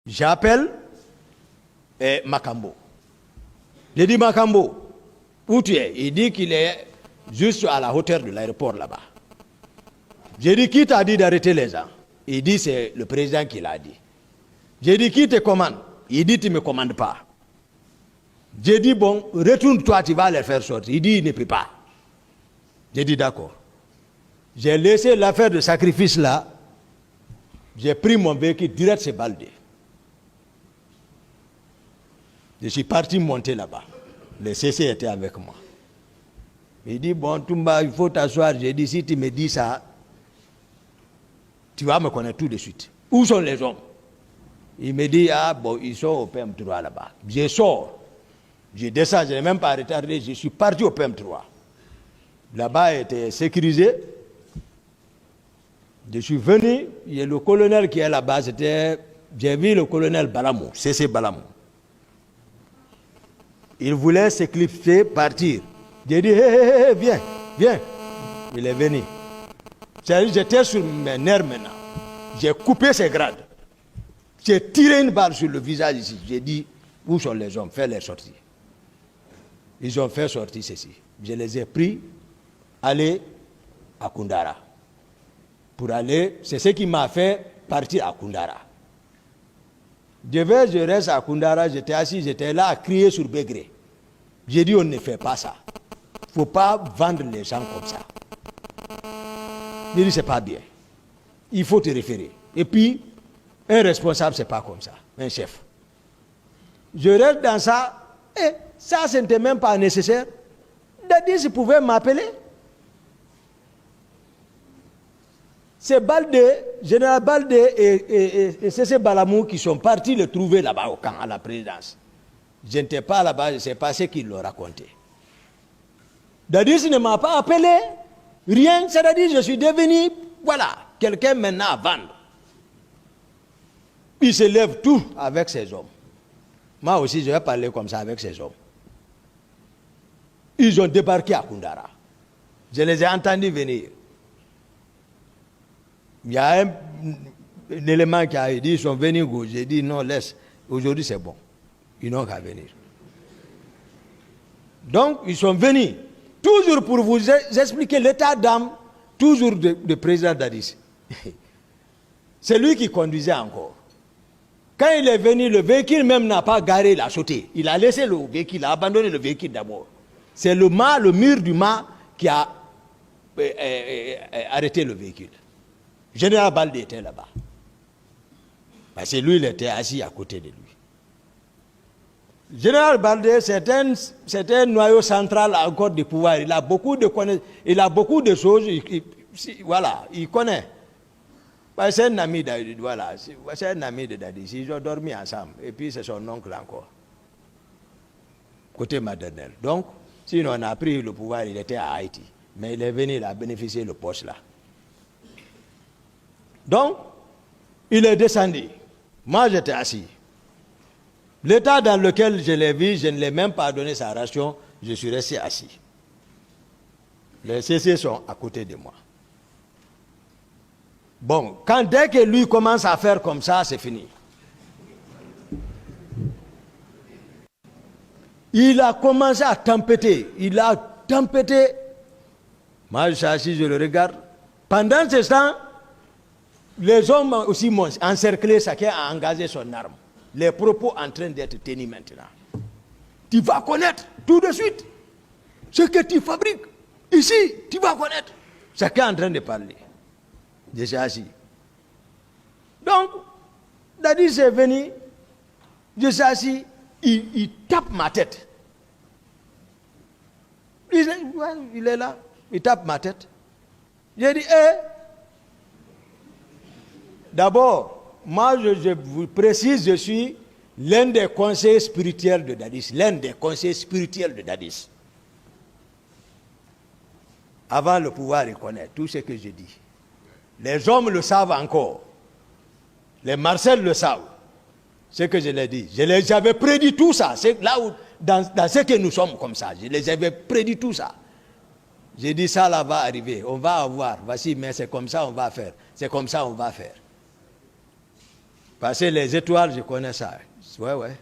J'appelle Makambo. J'ai dit Makambo, où tu es? Il dit qu'il est juste à la hauteur de l'aéroport là-bas. J'ai dit qui t'a dit d'arrêter les gens? Il dit c'est le président qui l'a dit. J'ai dit qui te commande? Il dit tu ne me commandes pas. J'ai dit bon, retourne-toi, tu vas les faire sortir. Il dit il ne peut pas. J'ai dit d'accord. J'ai laissé l'affaire de sacrifice là. J'ai pris mon véhicule direct chez Baldé. Je suis parti monter là-bas. Le CC était avec moi. Il dit, bon, Toumba, il faut t'asseoir. J'ai dit, si tu me dis ça, tu vas me connaître tout de suite. Où sont les hommes? Il me dit, ah bon, ils sont au PM3 là-bas. Je sors. Je descends, je n'ai même pas retardé. Je suis parti au PM3. Là-bas était sécurisé. Je suis venu, il y a le colonel qui est là-bas, j'ai vu le colonel Balamou, CC Balamou. Il voulait s'éclipser, partir. J'ai dit, hé, viens, viens. Il est venu. J'étais sur mes nerfs maintenant. J'ai coupé ses grades. J'ai tiré une balle sur le visage ici. J'ai dit, où sont les hommes? Fais-les sortir. Ils ont fait sortir ceci. Je les ai pris, aller à Koundara. Pour aller, c'est ce qui m'a fait partir à Koundara. Je reste à Koundara, j'étais assis, j'étais là à crier sur Bégré. J'ai dit, on ne fait pas ça. Il ne faut pas vendre les gens comme ça. J'ai dit, c'est pas bien. Il faut te référer. Et puis, un responsable, c'est pas comme ça, un chef. Je reste dans ça, et ça, ce n'était même pas nécessaire. Dadis pouvait m'appeler. C'est Baldé, général Baldé et C.C. Balamou qui sont partis le trouver là-bas au camp, à la présidence. Je n'étais pas là-bas, je ne sais pas ce qu'ils l'ont raconté. Dadis ne m'a pas appelé, rien, c'est-à-dire je suis devenu, voilà, quelqu'un maintenant à vendre. Il se lève tout avec ses hommes. Moi aussi, je vais parler comme ça avec ces hommes. Ils ont débarqué à Koundara. Je les ai entendus venir. Il y a un élément qui a dit, ils sont venus, j'ai dit non, laisse, aujourd'hui c'est bon. Ils n'ont qu'à venir. Donc, ils sont venus, toujours pour vous expliquer l'état d'âme, toujours de président Dadis. C'est lui qui conduisait encore. Quand il est venu, le véhicule même n'a pas garé, il a sauté. Il a laissé le véhicule, il a abandonné le véhicule d'abord. C'est le mur du mât qui a arrêté le véhicule. Général Baldé était là-bas. Parce que lui, il était assis à côté de lui. Général Baldé, c'est un noyau central encore du pouvoir. Il a beaucoup de connaissances, il a beaucoup de choses. Voilà, il connaît. C'est un ami de voilà, c'est un ami de Dadis. Ils ont dormi ensemble. Et puis c'est son oncle encore. Côté maternel. Donc, sinon on a pris le pouvoir, il était à Haïti. Mais il est venu, il a bénéficié de le poste là. Donc, il est descendu. Moi, j'étais assis. L'état dans lequel je l'ai vu, je ne l'ai même pas donné sa ration, je suis resté assis. Les CC sont à côté de moi. Bon, dès que lui commence à faire comme ça, c'est fini. Il a commencé à tempêter. Il a tempêté. Moi, je suis assis, je le regarde. Pendant ce temps, les hommes aussi m'ont encerclé, chacun a engagé son arme. Les propos en train d'être tenus maintenant. Tu vas connaître tout de suite ce que tu fabriques. Ici, tu vas connaître. Chacun est en train de parler. Je suis assis. Donc, Dadis est venu, je suis assis, il tape ma tête. Il est là, il tape ma tête. J'ai dit, d'abord, moi je vous précise, je suis l'un des conseillers spirituels de Dadis. L'un des conseillers spirituels de Dadis. Avant le pouvoir, il connaît tout ce que je dis. Les hommes le savent encore. Les Marcel le savent. Ce que je l'ai dit. J'avais prédit tout ça. C'est là où, dans ce que nous sommes comme ça. Je les avais prédit tout ça. J'ai dit ça là va arriver. On va avoir. Voici, mais c'est comme ça on va faire. C'est comme ça on va faire. Parce que les étoiles, je connais ça. Ouais.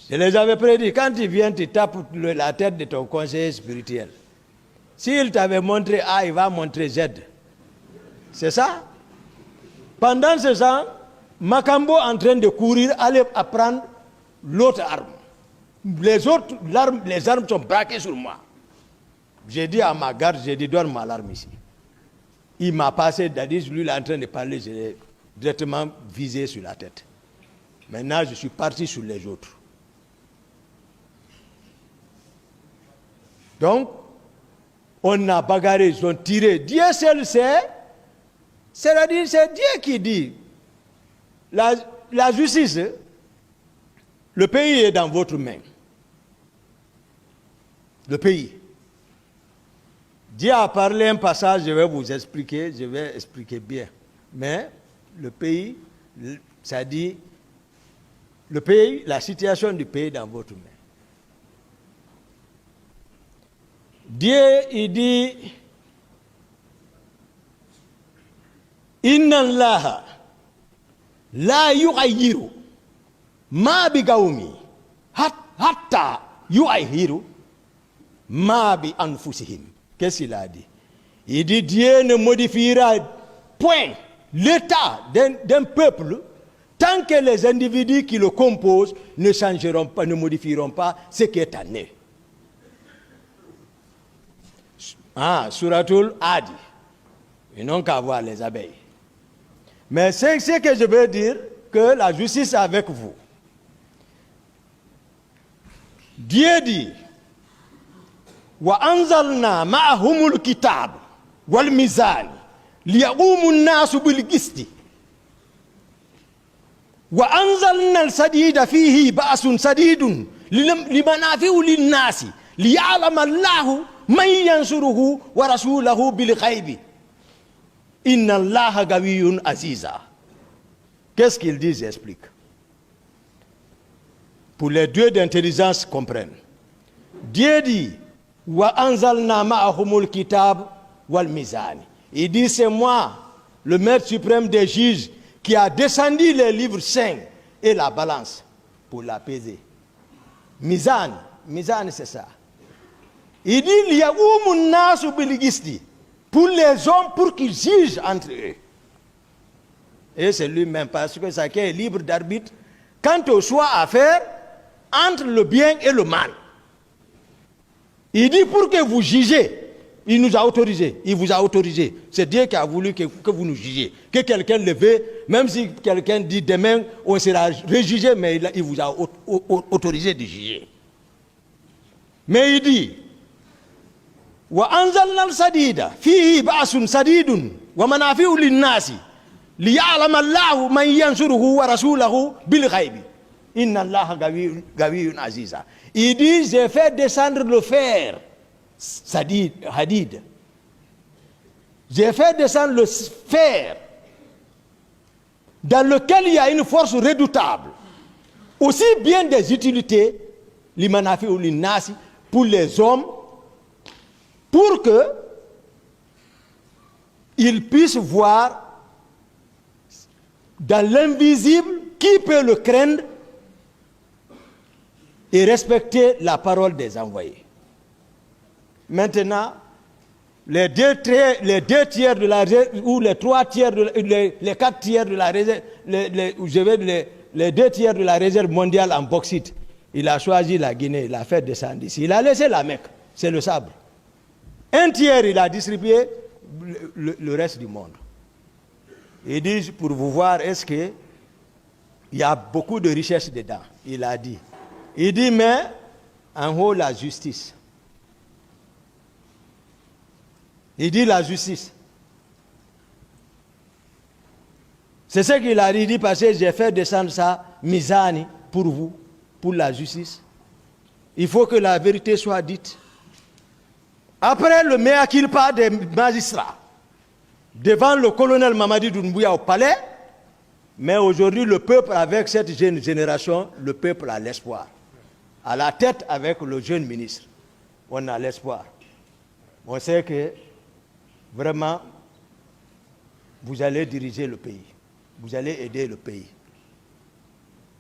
Je les avais prédit. Quand tu viens, tu tapes la tête de ton conseiller spirituel. S'il t'avait montré A, il va montrer Z. C'est ça? Pendant ce temps, Makambo est en train de courir, aller apprendre l'autre arme. Les armes sont braquées sur moi. J'ai dit à ma garde, j'ai dit, donne-moi l'arme ici. Il m'a passé, Dadis, lui, il est en train de parler, je l'ai directement visé sur la tête. Maintenant, je suis parti sur les autres. Donc, on a bagarré, ils ont tiré. Dieu seul sait. C'est-à-dire, c'est Dieu qui dit. La justice, le pays est dans votre main. Le pays. Dieu a parlé un passage, je vais vous expliquer, je vais expliquer bien. Mais le pays, ça dit, le pays, la situation du pays est dans votre main. Dieu, il dit, Inna Allah la yughayyiru ma bi qawmi hatta yughayyiru ma bi anfusihim. Qu'est-ce qu'il a dit? Il dit, Dieu ne modifiera point l'état d'un peuple tant que les individus qui le composent ne changeront pas, ne modifieront pas ce qui est en eux. Suratul Adi. Ils n'ont qu'à voir les abeilles. Mais c'est ce que je veux dire, que la justice est avec vous. Dieu dit, wa anzalna ma'ahumul kitab wal mizan liyaqumu an-nasu bil qisti wa anzalna al-sadida fihi ba'sun sadidun limanafi'u lin-nasi liya'lama Allahu man yansuruhu wa rasulahu bil ghaibi. Inna Allah gawiyun aziza. Qu'est-ce qu'il dit? J'explique. Pour les dieux d'intelligence comprennent. Dieu dit, wa anzalna ma'ahumul kitab wal mizan. Il dit, c'est moi, le maître suprême des juges, qui a descendu les livres saints et la balance pour la peser. Mizan c'est ça. Il dit, liya'umun nasu bil qisti. Pour les hommes, pour qu'ils jugent entre eux. Et c'est lui-même, parce que chacun est libre d'arbitre quant au choix à faire entre le bien et le mal. Il dit pour que vous jugez. Il nous a autorisé, il vous a autorisé. C'est Dieu qui a voulu que vous nous jugiez. Que quelqu'un le veut, même si quelqu'un dit demain, on sera rejugé, mais il vous a autorisé de juger. Mais il dit, wa anzalna al-sadida fihi ba'sun sadidun wa manafi'u lin-nasi liya'lama Allahu man yansuruhu wa rasulahu bil ghaibi. Inna Allaha gawiyyun aziza. Il dit, j'ai fait descendre le fer, hadid. J'ai fait descendre le fer dans lequel il y a une force redoutable, aussi bien des utilités, limanafi'u lin-nasi, pour les hommes, pour que ils puissent voir dans l'invisible qui peut le craindre et respecter la parole des envoyés. Maintenant, les deux tiers de la réserve, ou les 3 tiers, les 4 tiers de la réserve, les 2 tiers de la réserve mondiale en bauxite, il a choisi la Guinée, il a fait descendre ici. Il a laissé la Mecque, c'est le sabre. 1 tiers, il a distribué le reste du monde. Il dit, pour vous voir, est-ce qu'il y a beaucoup de richesses dedans? Il a dit. Il dit, mais en haut, la justice. Il dit la justice. C'est ce qu'il a dit, il dit, parce que j'ai fait descendre ça, Mizani, pour vous, pour la justice. Il faut que la vérité soit dite. Après le mea culpa des magistrats, devant le colonel Mamadi Doumbouya au palais, mais aujourd'hui le peuple, avec cette jeune génération, le peuple a l'espoir. À la tête avec le jeune ministre, on a l'espoir. On sait que vraiment, vous allez diriger le pays. Vous allez aider le pays.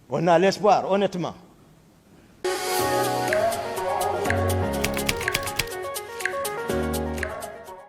On a l'espoir, honnêtement.